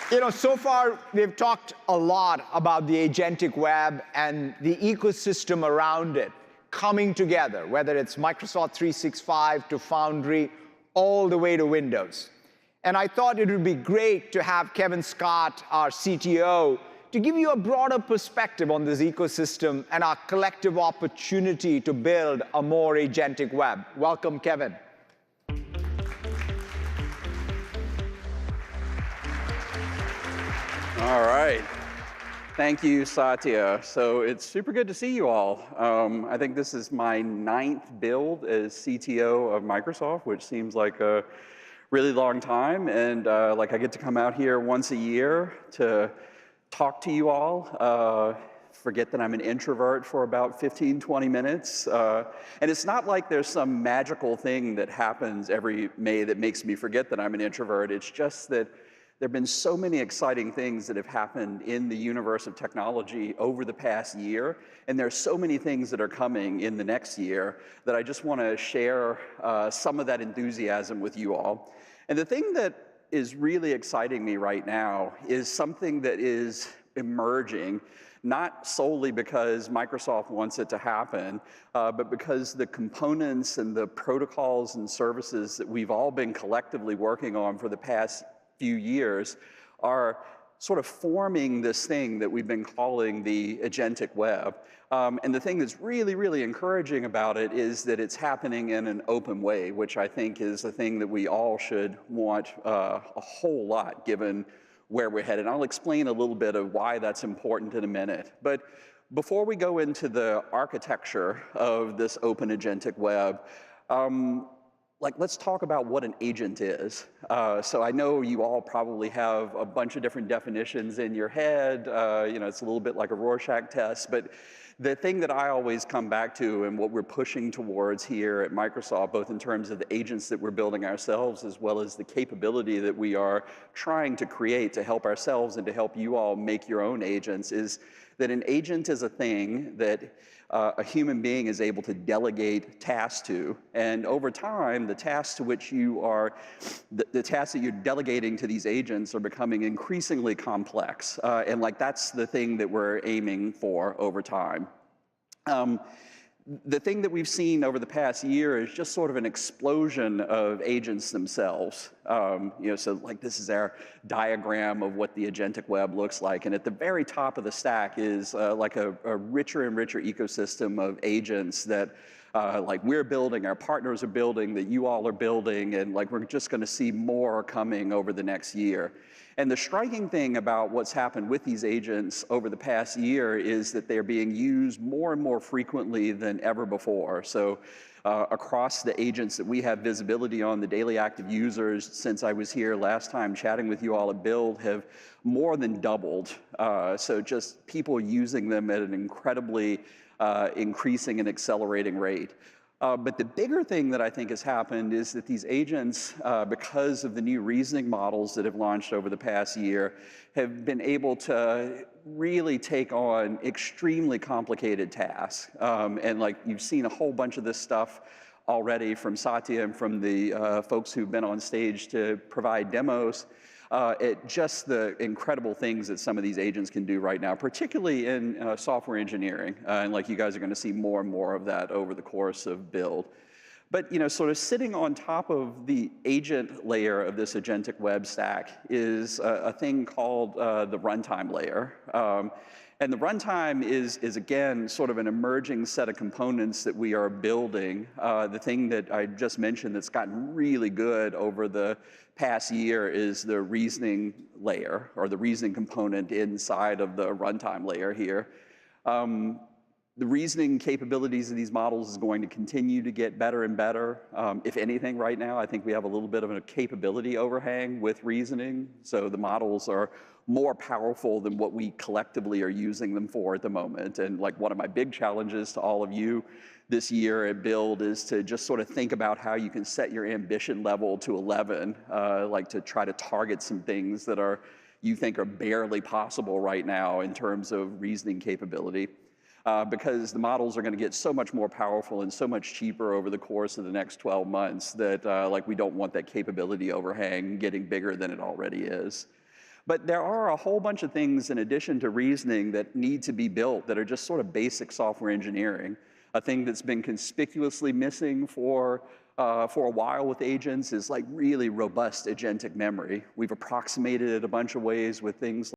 So far, we've talked a lot about the agentic web and the ecosystem around it coming together, whether it's Microsoft 365 to Foundry, all the way to Windows. And I thought it would be great to have Kevin Scott, our CTO, to give you a broader perspective on this ecosystem and our collective opportunity to build a more agentic web. Welcome, Kevin. All right. Thank you, Satya. So it's super good to see you all. I think this is my 9th build as CTO of Microsoft, which seems like a really long time. And I get to come out here once a year to talk to you all. Forget that I'm an introvert for about 15, 20 minutes. And it's not like there's some magical thing that happens every May that makes me forget that I'm an introvert. It's just that there have been so many exciting things that have happened in the universe of technology over the past year, and there's so many things that are coming in the next year that I just want to share some of that enthusiasm with you all. And the thing that is really exciting me right now is something that is emerging, not solely because Microsoft wants it to happen, but because the components and the protocols and services that we've all been collectively working on for the past few years are sort of forming this thing that we've been calling the agentic web. And the thing that's really, really encouraging about it is that it's happening in an open way, which I think is the thing that we all should want a whole lot, given where we're headed. I'll explain a little bit of why that's important in a minute. But before we go into the architecture of this open agentic web, let's talk about what an agent is. So I know you all probably have a bunch of different definitions in your head. It's a little bit like a Rorschach test, but the thing that I always come back to and what we're pushing towards here at Microsoft, both in terms of the agents that we're building ourselves, as well as the capability that we are trying to create to help ourselves and to help you all make your own agents, is that an agent is a thing that a human being is able to delegate tasks to, and over time, the tasks to which you are, the tasks that you're delegating to these agents are becoming increasingly complex, and that's the thing that we're aiming for over time. The thing that we've seen over the past year is just sort of an explosion of agents themselves. This is our diagram of what the agentic web looks like. And at the very top of the stack is a richer and richer ecosystem of agents that we're building, our partners are building, that you all are building, and we're just going to see more coming over the next year. And the striking thing about what's happened with these agents over the past year is that they're being used more and more frequently than ever before. So across the agents that we have visibility on, the daily active users, since I was here last time chatting with you all at Build, have more than doubled. So just people using them at an incredibly increasing and accelerating rate. But the bigger thing that I think has happened is that these agents, because of the new reasoning models that have launched over the past year, have been able to really take on extremely complicated tasks. And you've seen a whole bunch of this stuff already from Satya and from the folks who've been on stage to provide demos. Just the incredible things that some of these agents can do right now, particularly in software engineering. And you guys are going to see more and more of that over the course of Build. But sort of sitting on top of the agent layer of this agentic web stack is a thing called the runtime layer. And the runtime is again, sort of an emerging set of components that we are building. The thing that I just mentioned that's gotten really good over the past year is the reasoning layer, or the reasoning component inside of the runtime layer here. The reasoning capabilities of these models is going to continue to get better and better. If anything, right now, I think we have a little bit of a capability overhang with reasoning. So the models are more powerful than what we collectively are using them for at the moment. And one of my big challenges to all of you this year at Build is to just sort of think about how you can set your ambition level to 11, to try to target some things that you think are barely possible right now in terms of reasoning capability. Because the models are going to get so much more powerful and so much cheaper over the course of the next 12 months that we don't want that capability overhang getting bigger than it already is. But there are a whole bunch of things in addition to reasoning that need to be built that are just sort of basic software engineering. A thing that's been conspicuously missing for a while with agents is like really robust agentic memory. We've approximated it a bunch of ways with things